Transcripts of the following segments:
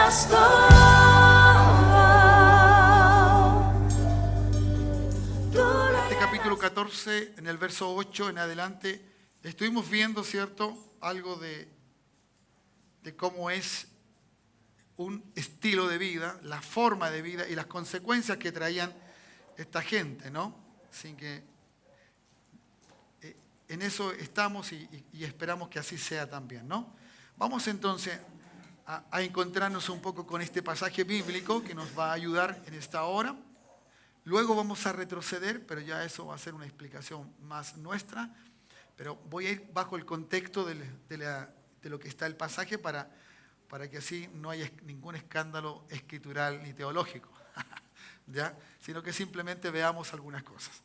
pastor. Este capítulo 14, en el verso 8 en adelante, estuvimos viendo, ¿cierto?, algo de cómo es un estilo de vida, la forma de vida y las consecuencias que traían esta gente, ¿no? Así que en eso estamos y esperamos que así sea también, ¿no? Vamos entonces a encontrarnos un poco con este pasaje bíblico que nos va a ayudar en esta hora. Luego vamos a retroceder, pero ya eso va a ser una explicación más nuestra. Pero voy a ir bajo el contexto de lo que está el pasaje para que así no haya ningún escándalo escritural ni teológico, ¿ya? Sino que simplemente veamos algunas cosas.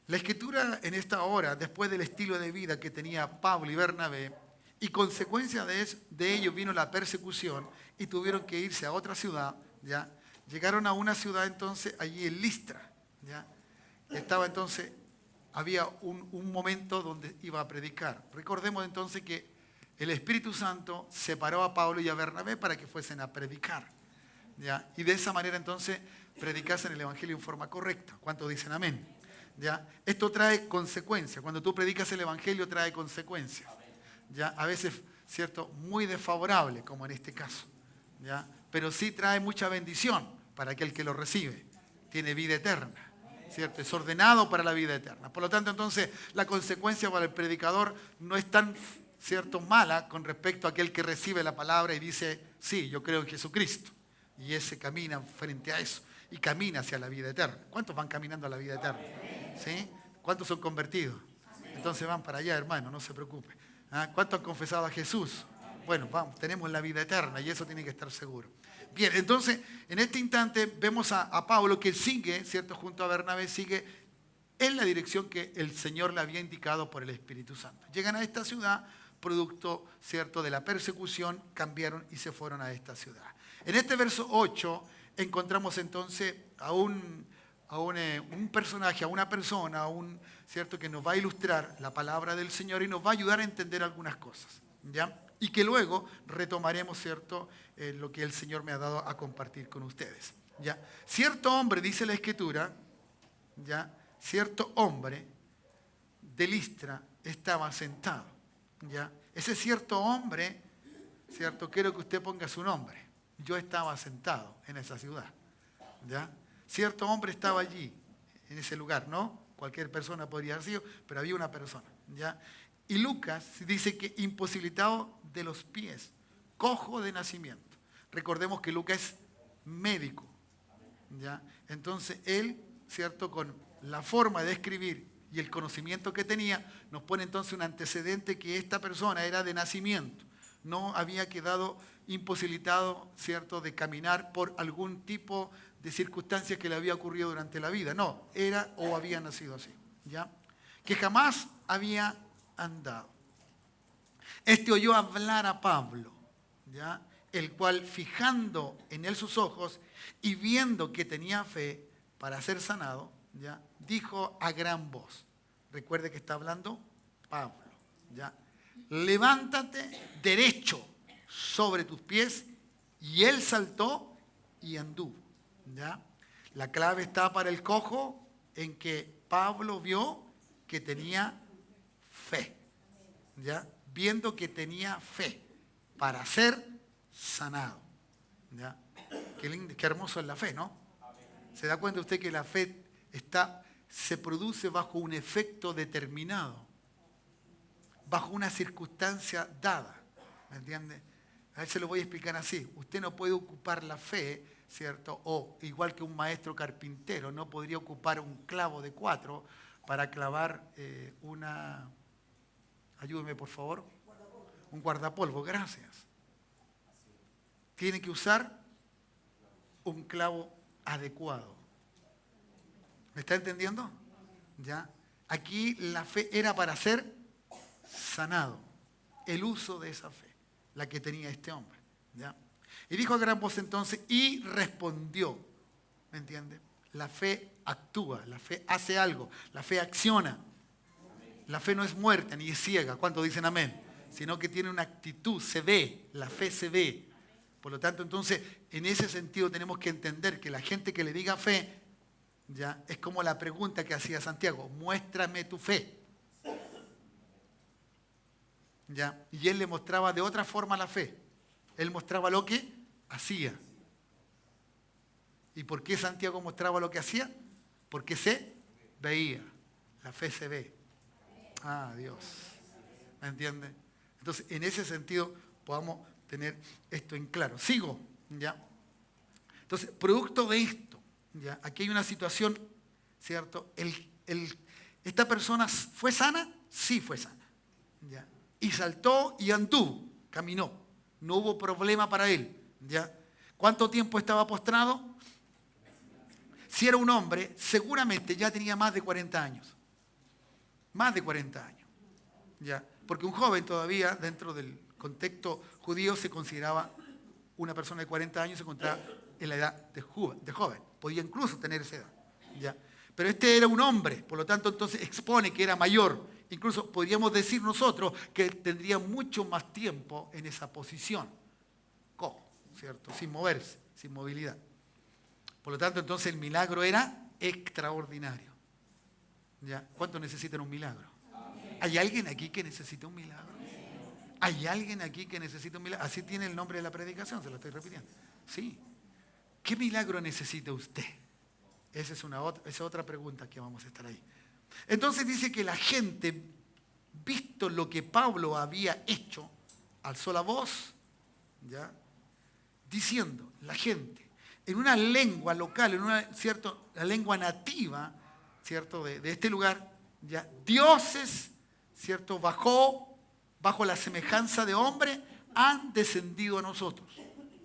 La escritura en esta hora, después del estilo de vida que tenía Pablo y Bernabé, y consecuencia de ello vino la persecución y tuvieron que irse a otra ciudad, ¿ya? Llegaron a una ciudad entonces allí en Listra, ¿ya? Estaba entonces, había un momento donde iba a predicar. Recordemos entonces que el Espíritu Santo separó a Pablo y a Bernabé para que fuesen a predicar, ¿ya? Y de esa manera entonces predicasen el Evangelio en forma correcta. ¿Cuántos dicen amén? ¿Ya? Esto trae consecuencias. Cuando tú predicas el Evangelio trae consecuencias, ¿ya? A veces, ¿cierto?, muy desfavorable, como en este caso, ¿ya? Pero sí trae mucha bendición para aquel que lo recibe. Tiene vida eterna, ¿cierto? Es ordenado para la vida eterna. Por lo tanto, entonces, la consecuencia para el predicador no es tan, ¿cierto?, mala con respecto a aquel que recibe la palabra y dice, sí, yo creo en Jesucristo. Y ese camina frente a eso y camina hacia la vida eterna. ¿Cuántos van caminando a la vida eterna? ¿Sí? ¿Cuántos son convertidos? Entonces van para allá, hermano, no se preocupe. ¿Ah? ¿Cuántos han confesado a Jesús? Bueno, vamos, tenemos la vida eterna y eso tiene que estar seguro. Bien, entonces, en este instante vemos a Pablo que sigue, ¿cierto?, junto a Bernabé, sigue en la dirección que el Señor le había indicado por el Espíritu Santo. Llegan a esta ciudad, producto, ¿cierto?, de la persecución, cambiaron y se fueron a esta ciudad. En este verso 8 encontramos entonces a un personaje, a una persona, ¿cierto?, que nos va a ilustrar la palabra del Señor y nos va a ayudar a entender algunas cosas, ¿ya? Y que luego retomaremos, ¿cierto?, lo que el Señor me ha dado a compartir con ustedes, ¿ya? Cierto hombre, dice la Escritura, ¿ya?, cierto hombre de Listra estaba sentado, ¿ya? Ese cierto hombre, ¿cierto?, quiero que usted ponga su nombre. Yo estaba sentado en esa ciudad, ¿ya? Cierto hombre estaba allí, en ese lugar, ¿no? Cualquier persona podría haber sido, pero había una persona, ¿ya? Y Lucas dice que imposibilitado de los pies, cojo de nacimiento. Recordemos que Lucas es médico, ¿ya? Entonces él, ¿cierto?, con la forma de escribir y el conocimiento que tenía, nos pone entonces un antecedente que esta persona era de nacimiento. No había quedado imposibilitado, ¿cierto?, de caminar por algún tipo de circunstancias que le había ocurrido durante la vida. No, era o había nacido así, ¿ya? Que jamás había andado. Este oyó hablar a Pablo, ¿ya?, el cual, fijando en él sus ojos y viendo que tenía fe para ser sanado, ¿ya?, dijo a gran voz. Recuerde que está hablando Pablo, ¿ya? Levántate derecho sobre tus pies, y él saltó y anduvo, ¿ya? La clave está para el cojo en que Pablo vio que tenía fe, ¿ya? Viendo que tenía fe para ser sanado, ¿ya? Qué lindo, qué hermoso es la fe, ¿no? ¿Se da cuenta usted que la fe se produce bajo un efecto determinado, bajo una circunstancia dada? ¿Me entiende? A ver, se lo voy a explicar así. Usted no puede ocupar la fe, ¿cierto? O igual que un maestro carpintero, no podría ocupar un clavo de 4 para clavar ayúdeme por favor, un guardapolvo, gracias. Tiene que usar un clavo adecuado. ¿Me está entendiendo? ¿Ya? Aquí la fe era para ser sanado. El uso de esa fe, la que tenía este hombre, ¿ya? Y dijo a gran voz entonces, y respondió, ¿me entiende? La fe actúa, la fe hace algo, la fe acciona. La fe no es muerta ni es ciega, ¿cuántos dicen amén? Sino que tiene una actitud, se ve, la fe se ve. Por lo tanto, entonces, en ese sentido tenemos que entender que la gente que le diga fe, ya, es como la pregunta que hacía Santiago, muéstrame tu fe. ¿Ya? Y él le mostraba de otra forma la fe. Él mostraba lo que hacía. ¿Y por qué Santiago mostraba lo que hacía? Porque se veía. La fe se ve. Ah, Dios. ¿Me entiende? Entonces, en ese sentido, podamos tener esto en claro. Sigo, ¿ya? Entonces, producto de esto, ¿ya? Aquí hay una situación, ¿cierto? ¿Esta persona fue sana? Sí fue sana, ¿ya? Y saltó y anduvo, caminó. No hubo problema para él, ¿ya? ¿Cuánto tiempo estaba postrado? Si era un hombre, seguramente ya tenía más de 40 años. Más de 40 años, ¿ya? Porque un joven todavía, dentro del contexto judío, se consideraba una persona de 40 años, se encontraba en la edad de joven. Podía incluso tener esa edad, ¿ya? Pero este era un hombre, por lo tanto, entonces expone que era mayor. Incluso podríamos decir nosotros que tendría mucho más tiempo en esa posición. ¿Cómo? ¿Cierto? Sin moverse, sin movilidad. Por lo tanto, entonces el milagro era extraordinario. ¿Ya? ¿Cuántos necesitan un milagro? ¿Hay alguien aquí que necesita un milagro? ¿Hay alguien aquí que necesita un milagro? Así tiene el nombre de la predicación, se lo estoy repitiendo. Sí. ¿Qué milagro necesita usted? Esa es otra pregunta que vamos a estar ahí. Entonces dice que la gente, visto lo que Pablo había hecho, alzó la voz, ¿ya? Diciendo, la gente, en una lengua local, en una la lengua nativa, ¿cierto? De este lugar, ya, dioses, ¿cierto? Bajo la semejanza de hombre, han descendido a nosotros,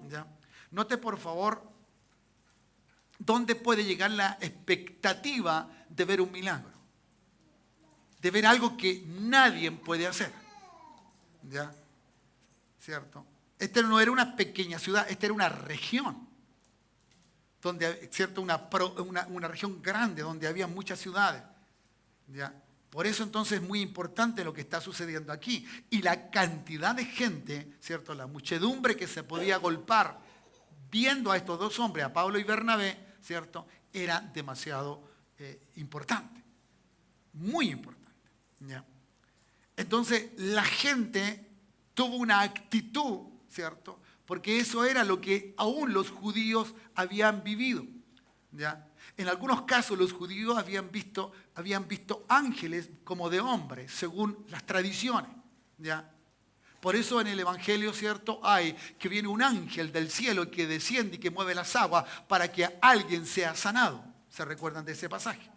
¿ya? Note por favor dónde puede llegar la expectativa de ver un milagro, de ver algo que nadie puede hacer, ¿ya? ¿Cierto? Esta no era una pequeña ciudad, esta era una región, donde, ¿cierto? Una región grande, donde había muchas ciudades, ¿ya? Por eso entonces es muy importante lo que está sucediendo aquí. Y la cantidad de gente, ¿cierto? La muchedumbre que se podía agolpar viendo a estos dos hombres, a Pablo y Bernabé, ¿cierto? Era demasiado importante, muy importante, ¿ya? Entonces la gente tuvo una actitud, ¿cierto? Porque eso era lo que aún los judíos habían vivido, ¿ya? En algunos casos los judíos habían visto ángeles como de hombres, según las tradiciones, ¿ya? Por eso en el Evangelio, ¿cierto? Hay que viene un ángel del cielo que desciende y que mueve las aguas para que alguien sea sanado. ¿Se recuerdan de ese pasaje?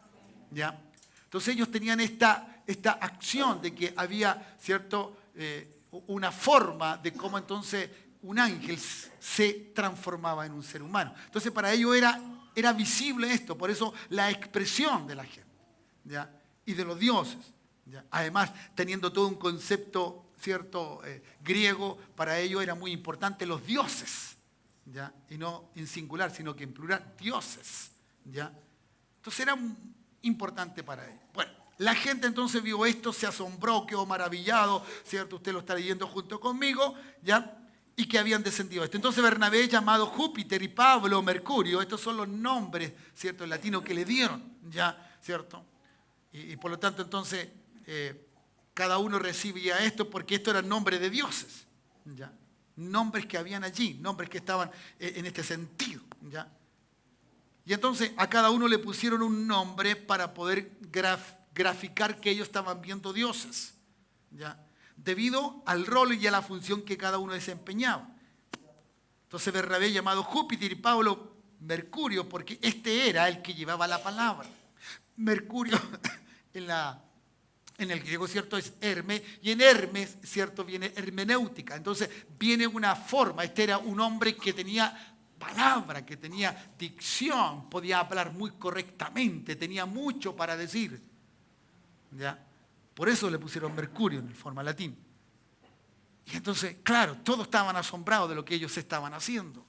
¿Ya? Entonces ellos tenían esta acción de que había, ¿cierto? Una forma de cómo entonces un ángel se transformaba en un ser humano. Entonces para ellos era visible esto, por eso la expresión de la gente, ¿ya? Y de los dioses, ¿ya? Además, teniendo todo un concepto, ¿cierto? Griego, para ellos era muy importante los dioses, ¿ya? Y no en singular, sino que en plural, dioses, ¿ya? Entonces era importante para ellos. Bueno, la gente entonces vio esto, se asombró, quedó maravillado, ¿cierto? Usted lo está leyendo junto conmigo, ¿ya? Y que habían descendido esto. Entonces Bernabé, llamado Júpiter, y Pablo, Mercurio, estos son los nombres, ¿cierto?, en latino que le dieron, ¿ya? ¿Cierto? Y por lo tanto entonces cada uno recibía esto porque esto eran nombres de dioses, ¿ya? Nombres que habían allí, nombres que estaban en este sentido, ¿ya? Y entonces a cada uno le pusieron un nombre para poder graficar que ellos estaban viendo dioses, ¿ya? Debido al rol y a la función que cada uno desempeñaba. Entonces Bernabé, llamado Júpiter, y Pablo, Mercurio, porque este era el que llevaba la palabra. Mercurio en el griego, ¿cierto?, es Hermes, y en Hermes, ¿cierto?, viene hermenéutica. Entonces viene una forma. Este era un hombre que tenía palabra, que tenía dicción, podía hablar muy correctamente, tenía mucho para decir, ¿ya? Por eso le pusieron Mercurio en forma latín. Y entonces, claro, todos estaban asombrados de lo que ellos estaban haciendo.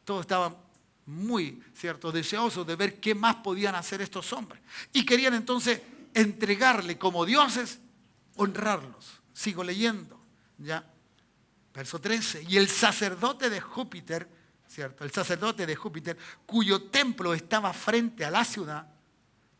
Todos estaban muy, ¿cierto?, deseosos de ver qué más podían hacer estos hombres. Y querían entonces entregarle como dioses, honrarlos. Sigo leyendo, ¿ya? Verso 13. Y el sacerdote de Júpiter, ¿cierto? El sacerdote de Júpiter, cuyo templo estaba frente a la ciudad,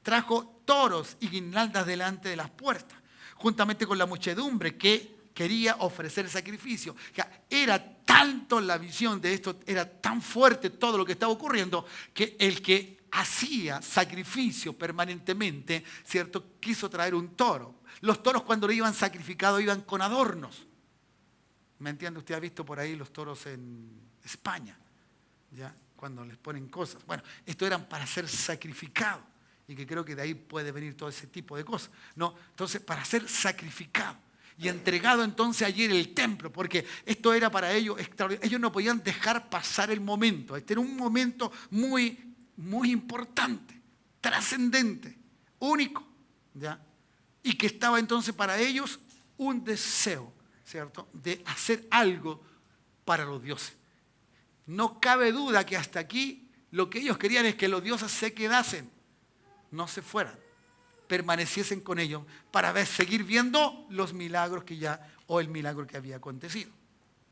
trajo toros y guirnaldas delante de las puertas, juntamente con la muchedumbre que quería ofrecer sacrificio. O sea, era tanto la visión de esto, era tan fuerte todo lo que estaba ocurriendo, que el que hacía sacrificio permanentemente, ¿cierto?, quiso traer un toro. Los toros, cuando le iban sacrificados, iban con adornos. ¿Me entiende? Usted ha visto por ahí los toros en España, ¿ya? Cuando les ponen cosas. Bueno, estos eran para ser sacrificados. Y que creo que de ahí puede venir todo ese tipo de cosas, ¿no? Entonces, para ser sacrificado y entregado entonces allí en el templo, porque esto era para ellos extraordinario. Ellos no podían dejar pasar el momento. Este era un momento muy, muy importante, trascendente, único, ¿ya? Y que estaba entonces para ellos un deseo, ¿cierto?, de hacer algo para los dioses. No cabe duda que hasta aquí lo que ellos querían es que los dioses se quedasen, no se fueran, permaneciesen con ellos para seguir viendo los milagros o el milagro que había acontecido.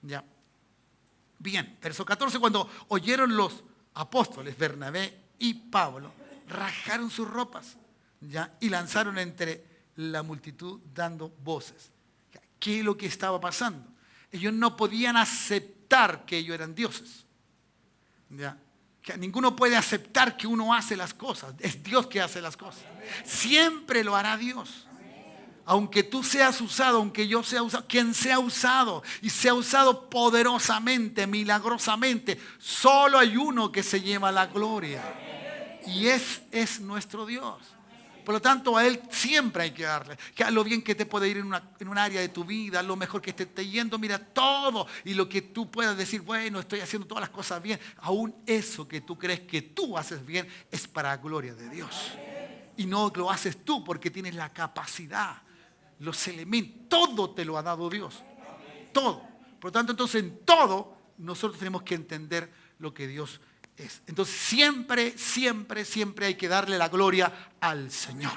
¿Ya? Bien, verso 14, cuando oyeron los apóstoles Bernabé y Pablo, rajaron sus ropas, ¿ya?, y lanzaron entre la multitud dando voces. ¿Qué es lo que estaba pasando? Ellos no podían aceptar que ellos eran dioses. ¿Ya? Que ninguno puede aceptar que uno hace las cosas. Es Dios que hace las cosas. Siempre lo hará Dios. Aunque tú seas usado, aunque yo sea usado, quien sea usado y sea usado poderosamente, milagrosamente, solo hay uno que se lleva la gloria. Y es nuestro Dios. Por lo tanto, a Él siempre hay que darle. Que lo bien que te puede ir en un área de tu vida, lo mejor que te esté yendo, mira todo. Y lo que tú puedas decir, bueno, estoy haciendo todas las cosas bien. Aún eso que tú crees que tú haces bien es para la gloria de Dios. Y no lo haces tú porque tienes la capacidad, los elementos, todo te lo ha dado Dios. Todo. Por lo tanto, entonces en todo nosotros tenemos que entender lo que Dios es. Entonces siempre, siempre, siempre hay que darle la gloria al Señor.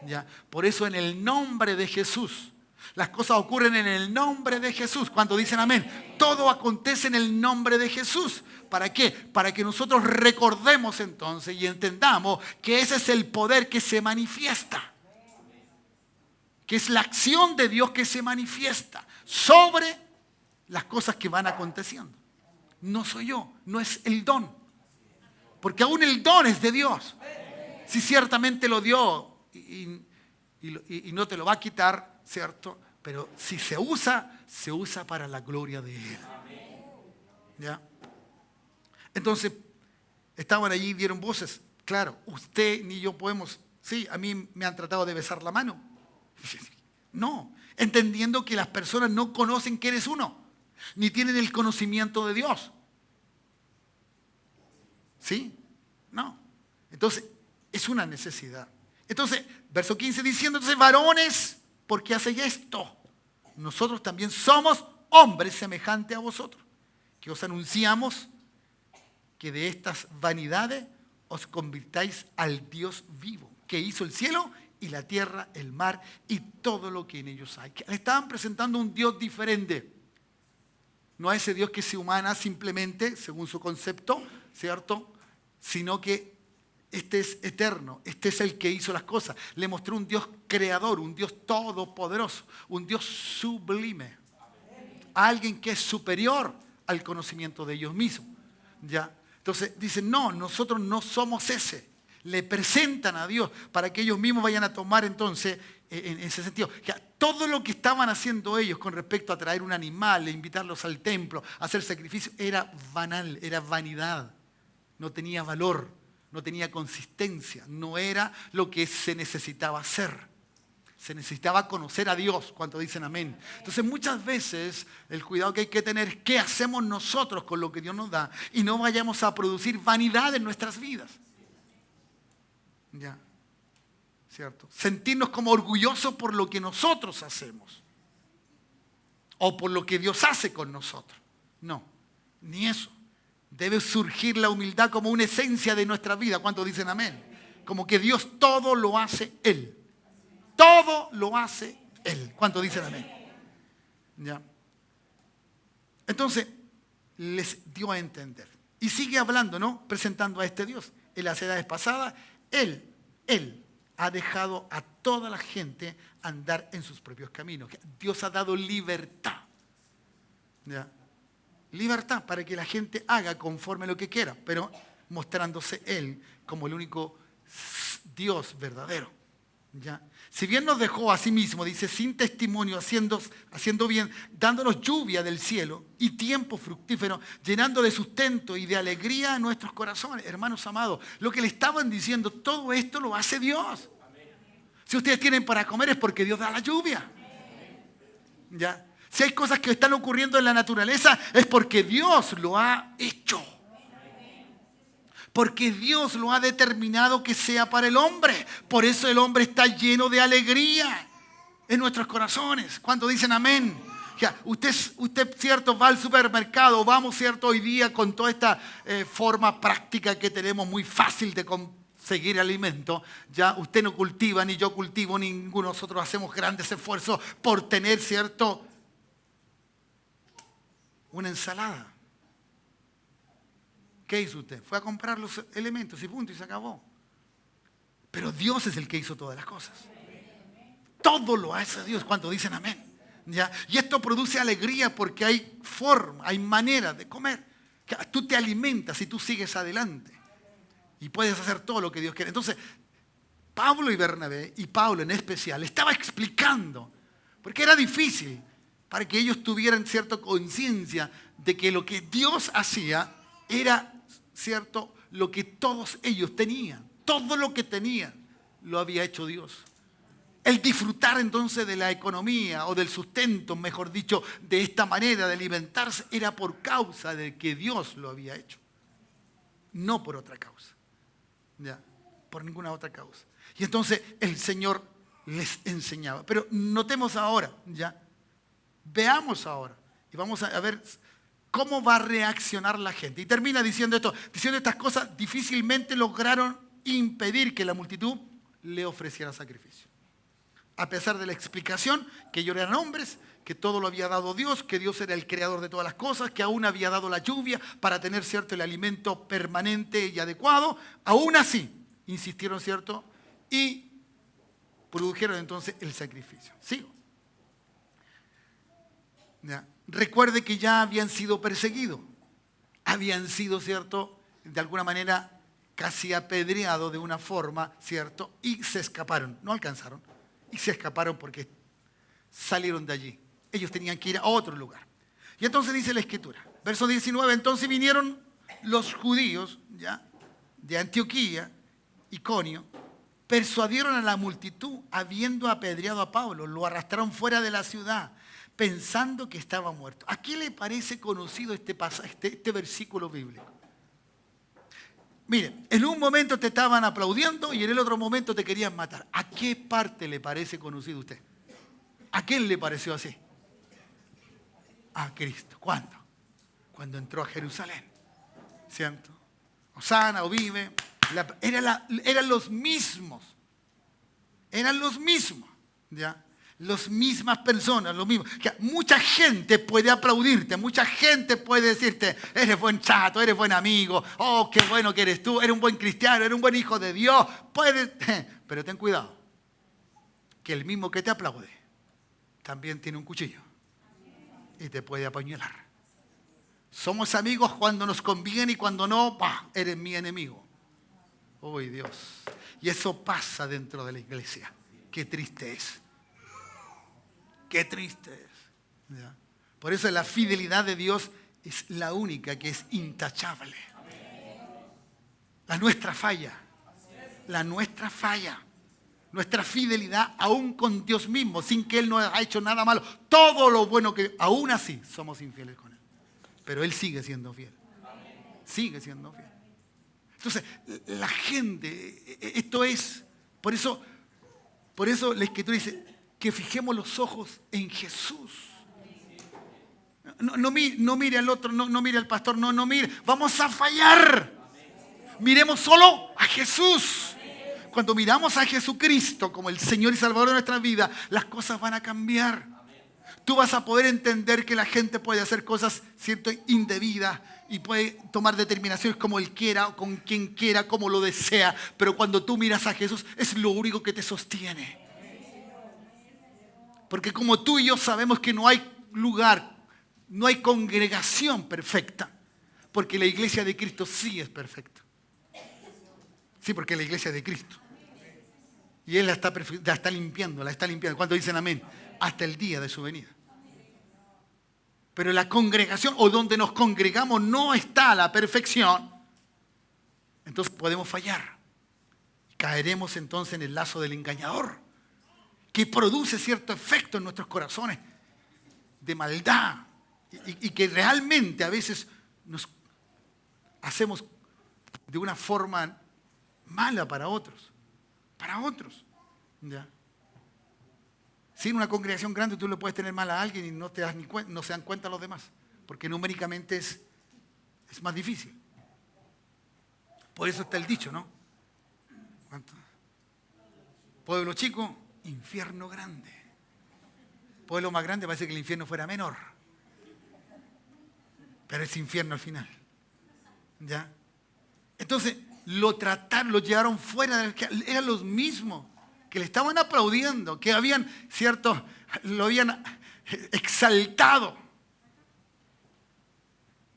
¿Ya? Por eso en el nombre de Jesús, las cosas ocurren en el nombre de Jesús. Cuando dicen amén, todo acontece en el nombre de Jesús. ¿Para qué? Para que nosotros recordemos entonces y entendamos que ese es el poder que se manifiesta. Que es la acción de Dios que se manifiesta sobre las cosas que van aconteciendo. No soy yo, no es el don. Porque aún el don es de Dios. Si ciertamente lo dio y no te lo va a quitar, ¿cierto? Pero si se usa para la gloria de Él. ¿Ya? Entonces, estaban allí y dieron voces. Claro, usted ni yo podemos. Sí, a mí me han tratado de besar la mano. No, entendiendo que las personas no conocen que eres uno, ni tienen el conocimiento de Dios. ¿Sí? No. Entonces, es una necesidad. Entonces, verso 15 diciendo, entonces, varones, ¿por qué hacéis esto? Nosotros también somos hombres semejantes a vosotros, que os anunciamos que de estas vanidades os convirtáis al Dios vivo, que hizo el cielo y la tierra, el mar y todo lo que en ellos hay. Le estaban presentando un Dios diferente. No a ese Dios que se humana simplemente, según su concepto, ¿cierto? Sino que este es eterno, este es el que hizo las cosas. Le mostró un Dios creador, un Dios todopoderoso, un Dios sublime. Alguien que es superior al conocimiento de ellos mismos. ¿Ya? Entonces dicen, no, nosotros no somos ese. Le presentan a Dios para que ellos mismos vayan a tomar entonces, en ese sentido. Ya, todo lo que estaban haciendo ellos con respecto a traer un animal, invitarlos al templo, hacer sacrificio, era banal, era vanidad. No tenía valor, no tenía consistencia, no era lo que se necesitaba hacer. Se necesitaba conocer a Dios, cuando dicen amén. Entonces muchas veces el cuidado que hay que tener es qué hacemos nosotros con lo que Dios nos da y no vayamos a producir vanidad en nuestras vidas. Ya, ¿cierto? Sentirnos como orgullosos por lo que nosotros hacemos o por lo que Dios hace con nosotros. No, ni eso. Debe surgir la humildad como una esencia de nuestra vida. ¿Cuántos dicen amén? Como que Dios todo lo hace Él. Todo lo hace Él. ¿Cuántos dicen amén? Ya. Entonces, les dio a entender. Y sigue hablando, ¿no? Presentando a este Dios. En las edades pasadas, Él ha dejado a toda la gente andar en sus propios caminos. Dios ha dado libertad. ¿Ya? Libertad para que la gente haga conforme lo que quiera, pero mostrándose Él como el único Dios verdadero. ¿Ya? Si bien nos dejó a sí mismo, dice, sin testimonio, haciendo bien, dándonos lluvia del cielo y tiempo fructífero, llenando de sustento y de alegría a nuestros corazones. Hermanos amados, lo que le estaban diciendo, todo esto lo hace Dios. Si ustedes tienen para comer es porque Dios da la lluvia. ¿Ya? Si hay cosas que están ocurriendo en la naturaleza es porque Dios lo ha hecho. Porque Dios lo ha determinado que sea para el hombre. Por eso el hombre está lleno de alegría en nuestros corazones. Cuando dicen amén. Ya, usted, cierto, va al supermercado, vamos, cierto, hoy día con toda esta forma práctica que tenemos, muy fácil de conseguir alimento. Ya usted no cultiva, ni yo cultivo, ninguno de nosotros hacemos grandes esfuerzos por tener, cierto, una ensalada. ¿Qué hizo usted? Fue a comprar los elementos y punto, y se acabó. Pero Dios es el que hizo todas las cosas. Todo lo hace Dios cuando dicen amén. ¿Ya? Y esto produce alegría porque hay forma, hay manera de comer. Tú te alimentas y tú sigues adelante. Y puedes hacer todo lo que Dios quiere. Entonces, Pablo y Bernabé, y Pablo en especial, estaba explicando, porque era difícil para que ellos tuvieran cierta conciencia de que lo que Dios hacía era, cierto, lo que todos ellos tenían. Todo lo que tenían lo había hecho Dios. El disfrutar entonces de la economía o del sustento, mejor dicho, de esta manera de alimentarse, era por causa de que Dios lo había hecho. No por otra causa. ¿Ya? Por ninguna otra causa. Y entonces el Señor les enseñaba. Pero notemos ahora, ¿ya? Veamos ahora. Y vamos a ver cómo va a reaccionar la gente. Y termina diciendo esto. Diciendo estas cosas, difícilmente lograron impedir que la multitud le ofreciera sacrificio. A pesar de la explicación que ellos eran hombres, que todo lo había dado Dios, que Dios era el creador de todas las cosas, que aún había dado la lluvia para tener, cierto, el alimento permanente y adecuado, aún así insistieron, cierto, y produjeron entonces el sacrificio. ¿Sigo? ¿Ya? Recuerde que ya habían sido perseguidos, habían sido, cierto, de alguna manera casi apedreados de una forma, cierto, y se escaparon, no alcanzaron, y se escaparon porque salieron de allí. Ellos tenían que ir a otro lugar. Y entonces dice la Escritura, verso 19, entonces vinieron los judíos, ¿ya?, de Antioquía, Iconio, persuadieron a la multitud, habiendo apedreado a Pablo, lo arrastraron fuera de la ciudad, pensando que estaba muerto. ¿A qué le parece conocido este pasaje, este versículo bíblico? Mire, en un momento te estaban aplaudiendo y en el otro momento te querían matar. ¿A qué parte le parece conocido a usted? ¿A quién le pareció así? A Cristo. ¿Cuándo? Cuando entró a Jerusalén. ¿Cierto? Hosana o vive. Eran los mismos. Eran los mismos. ¿Ya? Las mismas personas, lo mismo. Mucha gente puede aplaudirte, mucha gente puede decirte, eres buen chato, eres buen amigo, oh, qué bueno que eres tú, eres un buen cristiano, eres un buen hijo de Dios. Pero ten cuidado, que el mismo que te aplaude también tiene un cuchillo y te puede apuñalar. Somos amigos cuando nos conviene y cuando no, eres mi enemigo. ¡Uy, Dios! Y eso pasa dentro de la iglesia. Qué triste es. Qué triste es. ¿Ya? Por eso la fidelidad de Dios es la única que es intachable. La nuestra falla. La nuestra falla. Nuestra fidelidad aún con Dios mismo, sin que Él no haya hecho nada malo. Todo lo bueno que... Aún así somos infieles con Él. Pero Él sigue siendo fiel. Sigue siendo fiel. Entonces, la gente, esto es... Por eso la Escritura dice... que fijemos los ojos en Jesús. No mire al otro, no mire al pastor, no mire. Vamos a fallar. Miremos solo a Jesús. Cuando miramos a Jesucristo como el Señor y Salvador de nuestra vida, las cosas van a cambiar. Tú vas a poder entender que la gente puede hacer cosas, ¿cierto?, indebidas y puede tomar determinaciones como él quiera o con quien quiera, como lo desea. Pero cuando tú miras a Jesús, es lo único que te sostiene. Porque como tú y yo sabemos que no hay lugar, no hay congregación perfecta, porque la iglesia de Cristo sí es perfecta. Sí, porque la iglesia de Cristo. Y Él la está limpiando, la está limpiando. ¿Cuántos dicen amén? Hasta el día de su venida. Pero la congregación o donde nos congregamos no está a la perfección. Entonces podemos fallar. Caeremos entonces en el lazo del engañador, que produce cierto efecto en nuestros corazones de maldad y que realmente a veces nos hacemos de una forma mala para otros. Para otros. ¿Ya? Si en una congregación grande tú le puedes tener mal a alguien y no te das ni cuenta, no se dan cuenta los demás, porque numéricamente es más difícil. Por eso está el dicho, ¿no? ¿Cuánto? Pueblo chico, infierno grande. Pueblo más grande, parece que el infierno fuera menor. Pero es infierno al final. ¿Ya? Entonces, lo llevaron fuera, eran los mismos que le estaban aplaudiendo, que habían, ¿cierto?, lo habían exaltado.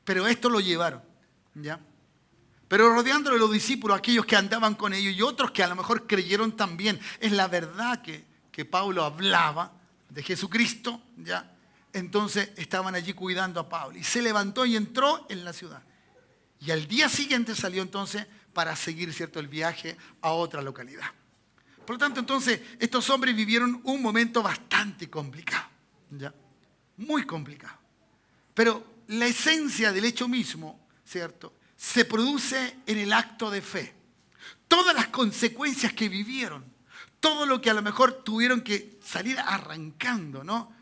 Pero esto lo llevaron, ¿ya? Pero rodeándole los discípulos, aquellos que andaban con ellos y otros que a lo mejor creyeron también en la verdad que Pablo hablaba de Jesucristo, ¿ya? Entonces estaban allí cuidando a Pablo. Y se levantó y entró en la ciudad. Y al día siguiente salió entonces para seguir, ¿cierto?, el viaje a otra localidad. Por lo tanto, entonces, estos hombres vivieron un momento bastante complicado, ¿ya? Muy complicado. Pero la esencia del hecho mismo, ¿cierto?, se produce en el acto de fe. Todas las consecuencias que vivieron, todo lo que a lo mejor tuvieron que salir arrancando, ¿no?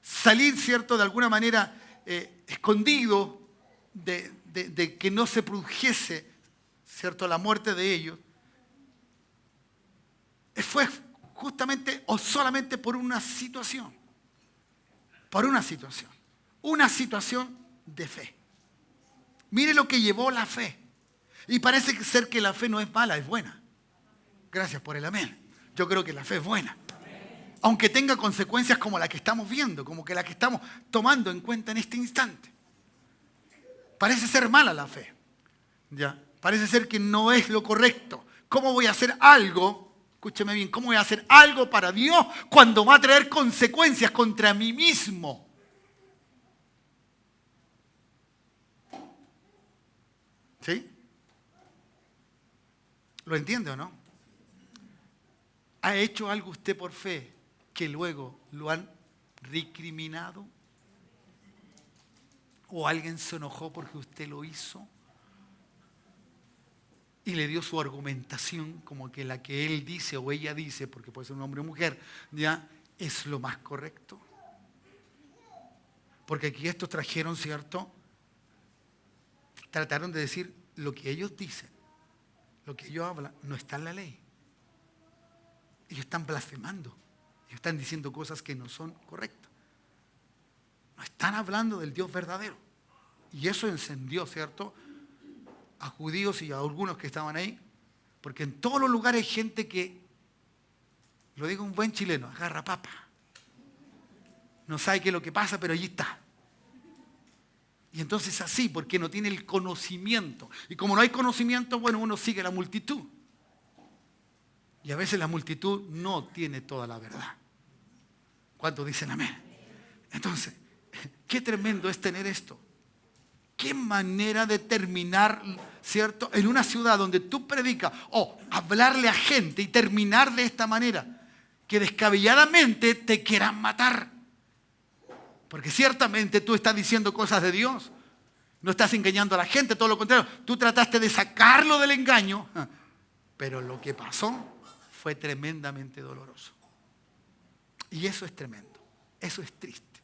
Salir, ¿cierto?, de alguna manera escondido de que no se produjese, ¿cierto?, la muerte de ellos, fue justamente o solamente por una situación. Por una situación. Una situación de fe. Mire lo que llevó la fe. Y parece ser que la fe no es mala, es buena. Gracias por el amén. Yo creo que la fe es buena. Aunque tenga consecuencias como la que estamos viendo, como que la que estamos tomando en cuenta en este instante. Parece ser mala la fe. ¿Ya? Parece ser que no es lo correcto. ¿Cómo voy a hacer algo? Escúcheme bien, ¿cómo voy a hacer algo para Dios cuando va a traer consecuencias contra mí mismo? ¿Sí? ¿Lo entiende o no? ¿Ha hecho algo usted por fe que luego lo han recriminado? ¿O alguien se enojó porque usted lo hizo? Y le dio su argumentación como que la que él dice o ella dice, porque puede ser un hombre o mujer, ya es lo más correcto. Porque aquí estos trajeron, ¿cierto? Trataron de decir lo que ellos dicen, lo que ellos hablan, no está en la ley. Ellos están blasfemando, ellos están diciendo cosas que no son correctas. No están hablando del Dios verdadero. Y eso encendió, ¿cierto?, a judíos y a algunos que estaban ahí, porque en todos los lugares hay gente que, lo digo un buen chileno, agarra papa. No sabe qué es lo que pasa, pero allí está. Y entonces así, porque no tiene el conocimiento. Y como no hay conocimiento, bueno, uno sigue la multitud. Y a veces la multitud no tiene toda la verdad. ¿Cuántos dicen amén? Entonces, qué tremendo es tener esto. Qué manera de terminar, ¿cierto?, en una ciudad donde tú predicas o hablarle a gente y terminar de esta manera, que descabelladamente te quieran matar. Porque ciertamente tú estás diciendo cosas de Dios. No estás engañando a la gente, todo lo contrario. Tú trataste de sacarlo del engaño, pero lo que pasó fue tremendamente doloroso. Y eso es tremendo, eso es triste.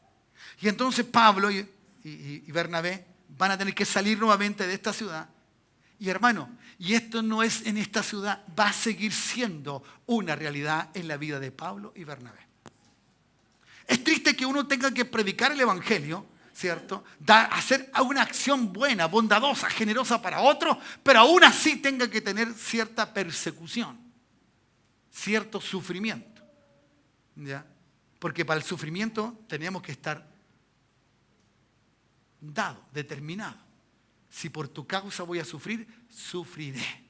Y entonces Pablo y Bernabé van a tener que salir nuevamente de esta ciudad. Y hermano, y esto no es en esta ciudad, va a seguir siendo una realidad en la vida de Pablo y Bernabé. Es triste que uno tenga que predicar el evangelio, ¿cierto? Hacer una acción buena, bondadosa, generosa para otros, pero aún así tenga que tener cierta persecución, cierto sufrimiento, ¿ya? Porque para el sufrimiento tenemos que estar determinado. Si por tu causa voy a sufrir, sufriré.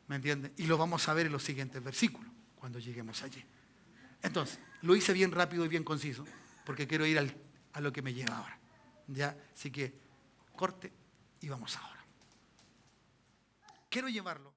¿Me entiendes? Y lo vamos a ver en los siguientes versículos, cuando lleguemos allí. Entonces, lo hice bien rápido y bien conciso, porque quiero ir a lo que me lleva ahora. ¿Ya? Así que, corte y vamos ahora. Quiero llevarlo.